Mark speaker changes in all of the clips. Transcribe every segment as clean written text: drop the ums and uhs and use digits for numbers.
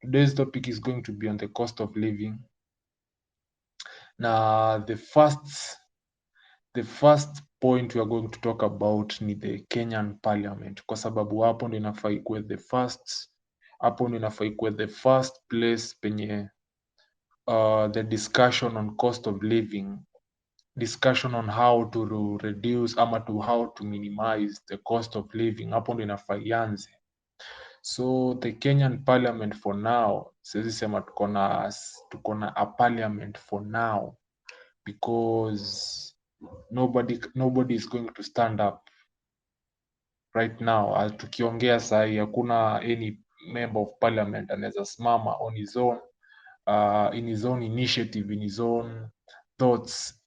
Speaker 1: Today's topic is going to be on the cost of living. Na the first point we are going to talk about ni the Kenyan Parliament, kwa sababu hapo ndo inafaa ikuwe the first place penye the discussion on cost of living, discussion on how to reduce ama how to minimize the cost of living, hapo ndo inafaa ianze. So the Kenyan Parliament for now, siwezi sema tuko na a parliament for now because nobody is going to stand up right now. Tukiongea sahi hakuna any member of parliament anaweza simama on his own, in his own initiative, in his own thoughts,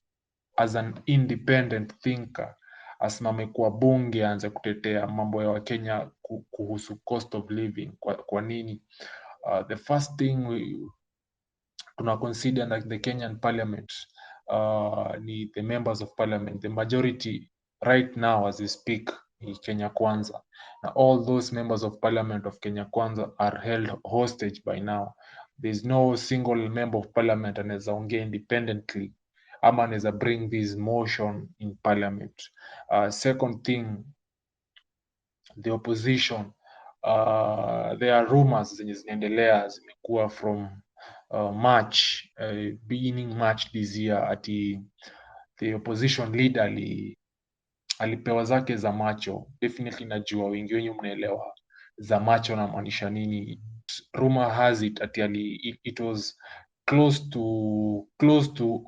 Speaker 1: as an independent thinker, asimame kwa bunge aanze kutetea mambo ya Wakenya kuhusu cost of living. Kwa nini? The first thing tuna consider like the Kenyan parliament, ni the members of parliament. The majority right now as we speak ni Kenya Kwanza, na all those members of parliament of Kenya Kwanza are held hostage by now. There is no single member of parliament anaweza ongea independently ama anaweza bring this motion in parliament. Second thing, the opposition, there are rumors zenye zinaendelea zimekuwa from March, beginning March this year, ati the opposition leader alipewa zake za macho. Definitely najua wengi wenyu mnaelewa za macho na maanisha nini. Rumor has it ati it was close to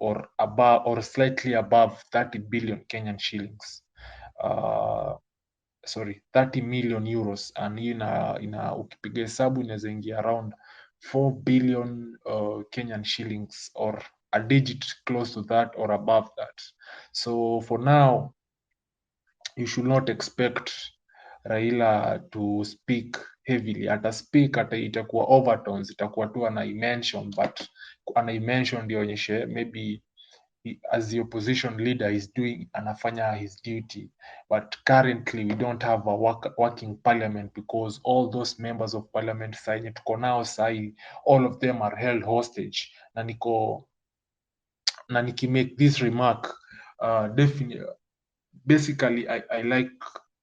Speaker 1: or above or slightly above 30 billion Kenyan shillings. 30 million euros, and hii ukipiga hesabu inaweza ingia around 4 billion Kenyan shillings, or a digit close to that or above that. So for now you should not expect Raila to speak heavily. Speak itakuwa overtones, itakuwa tu anaimention, but anaimention ndio onyeshe maybe as the opposition leader is doing, anafanya his duty. But currently we don't have a working parliament because all those members of parliament sahi tuko nao sahi, all of them are held hostage. Na nikimake this remark, basically I like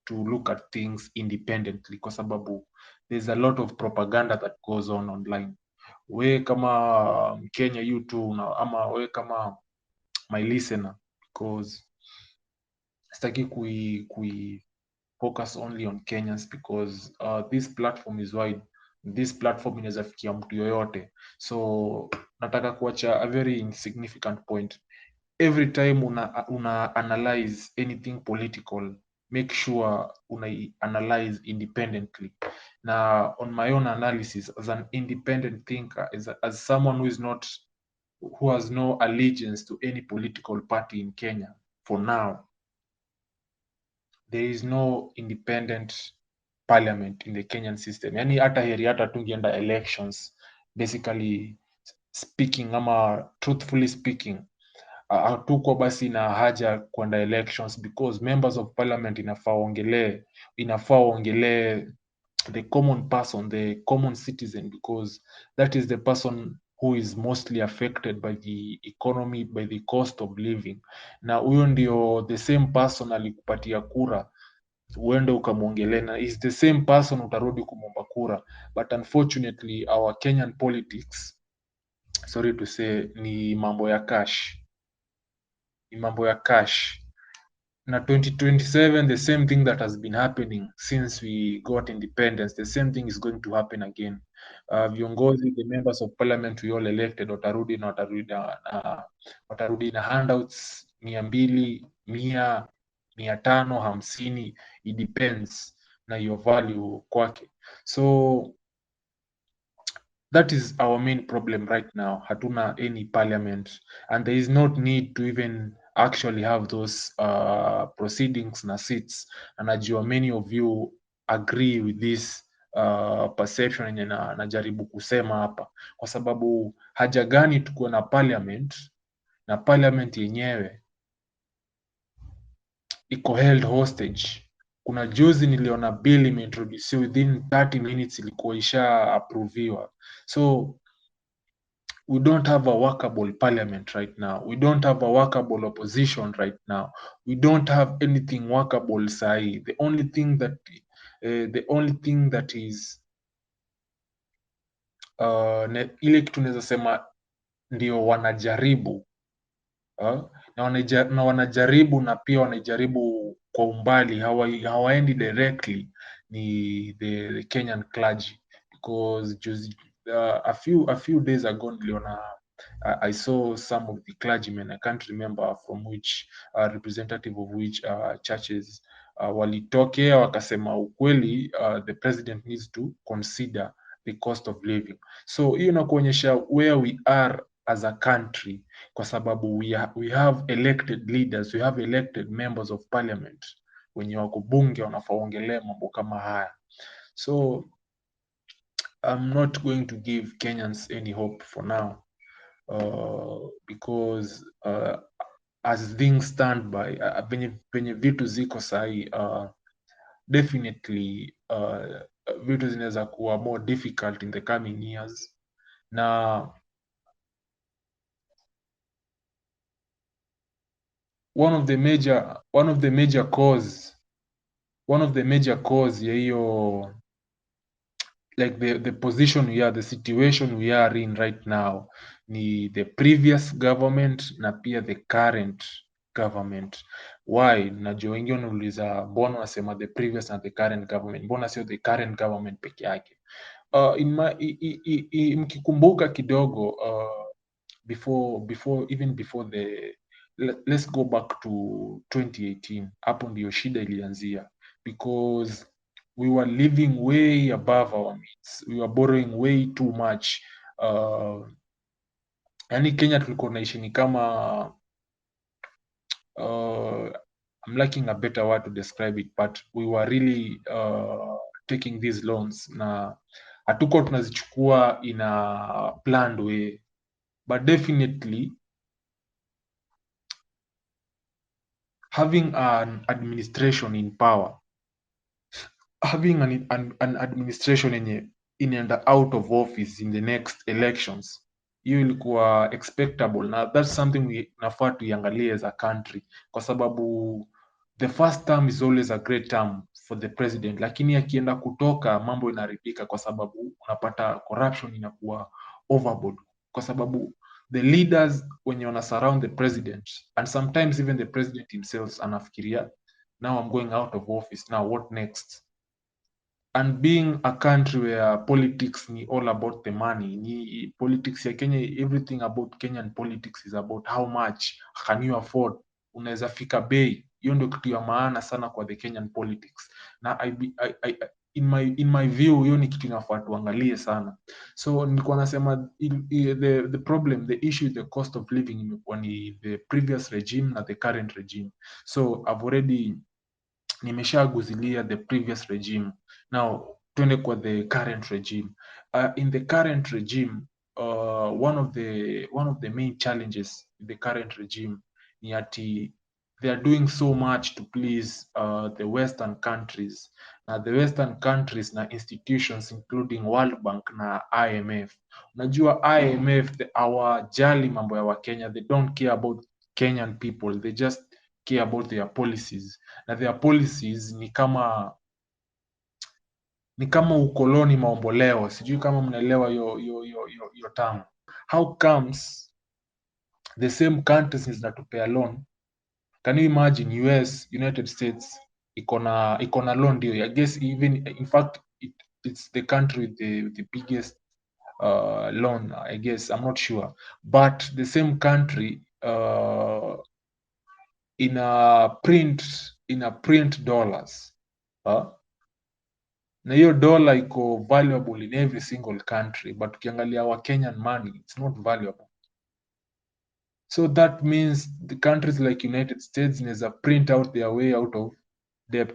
Speaker 1: to look at things independently kwa sababu there's a lot of propaganda that goes on online. We kama Mkenya you too, ama we kama my listener, because sitaki kui focus only on Kenyans because this platform is wide. This platform inaweza fikia mtu yoyote, so nataka kuacha a very insignificant point. Every time una analyze anything political, make sure una analyze independently. Na on my own analysis as an independent thinker, as someone who has no allegiance to any political party in Kenya for now, there is no independent parliament in the Kenyan system. Yani hata heri hata tungeenda elections, basically speaking ama truthfully speaking, hatuko basi na haja kwenda elections because members of parliament inafaa waongelee the common person, the common citizen, because that is the person who is mostly affected by the economy, by the cost of living. Na huyo ndio the same person alikupatia kura uende ukamwongelee, na is the same person utarudi kumwomba kura. But unfortunately our Kenyan politics, sorry to say, ni mambo ya cash. Na 2027, the same thing that has been happening since we got independence, the same thing is going to happen again. Viongozi, the members of parliament we all elected watarudi na handouts 200, 100, 500, 50, it depends na your value kwake. So that is our main problem right now. Hatuna any parliament, and there is not need to even actually have those proceedings na seats. And najua many of you agree with this perception yenye najaribu kusema hapa, kwa sababu haja gani tukuwe na parliament, na parliament yenyewe iko held hostage kuna juzi niliona bill imeintroduce within 30 minutes ilikuwa isha approviwa. So we don't have a workable parliament right now. We don't have a workable opposition right now. We don't have anything workable sahi. The only thing that is ile kitu naweza sema ndio wanajaribu na wanajaribu na pia wanajaribu kwa umbali, hawaendi directly, ni the Kenyan clergy, because a few days ago niliona I saw some of the clergymen, I can't remember from which representative of which churches walitokea wakasema ukweli, the president needs to consider the cost of living. So hiyo inakuonyesha where we are as a country, kwa sababu we have elected leaders, we have elected members of parliament wenye wako bunge wanafaa ongelea mambo kama haya. So I'm not going to give Kenyans any hope for now, because as things stand by, penye vitu ziko sahi, definitely vitu zinaweza kuwa more difficult in the coming years. Na one of the major cause ya hiyo, like the position we are, the situation we are in right now, ni the previous government na pia the current government. Why? Najua wengi wanauliza mbona unasema the previous na the current government, mbona sio the current government peke yake? Mkikumbuka kidogo, before let's go back to 2018. Hapo ndio shida ilianzia, because we were living way above our means, we were borrowing way too much. Yani Kenya tulikuwa naishi ni kama I'm lacking a better word to describe it, but we were really taking these loans na hatuko tunazichukua in a planned way, but definitely having an administration in power, having an administration yenye inaenda out of office in the next elections, hiyo ilikuwa expectable, na that's something we nafaa tuiangalie as a country, kwa sababu the first term is always a great term for the president, lakini akienda kutoka mambo inaharibika, kwa sababu unapata corruption inakuwa overboard, kwa sababu the leaders wenye wana surround the president, and sometimes even the president himself anafikiria, now I'm going out of office, now what next? And being a country where politics ni all about the money, ni politics ya Kenya, everything about Kenyan politics is about how much can you afford, unaweza fika bei. Hiyo ndio kitu ya maana sana kwa the Kenyan politics, na in my view hiyo ni kitu inafaa tuangalie sana. So nilikuwa nasema the problem, the issue, the cost of living imekuwa ni the previous regime na the current regime. So I've already nimeshaguzilia the previous regime. Now twende kwa the current regime. In the current regime, one of the main challenges in the current regime ni ati they are doing so much to please the western countries, na the western countries na institutions including World Bank na IMF. Unajua IMF hawajali mambo ya Wakenya, they don't care about Kenyan people, they just care about their policies, na their policies ni kama ukoloni maomboleo. Sijui kama mnaelewa hiyo term. How comes the same countries zinatupea loan? Can you imagine US, United States iko na loan deal? I guess even in fact it's the country with the biggest loan, I guess, I'm not sure, but the same country in a print dollars, na hiyo dollar iko valuable in every single country, but ukiangalia our Kenyan money, it's not valuable. So that means the countries like United States inaweza print out their way out of debt.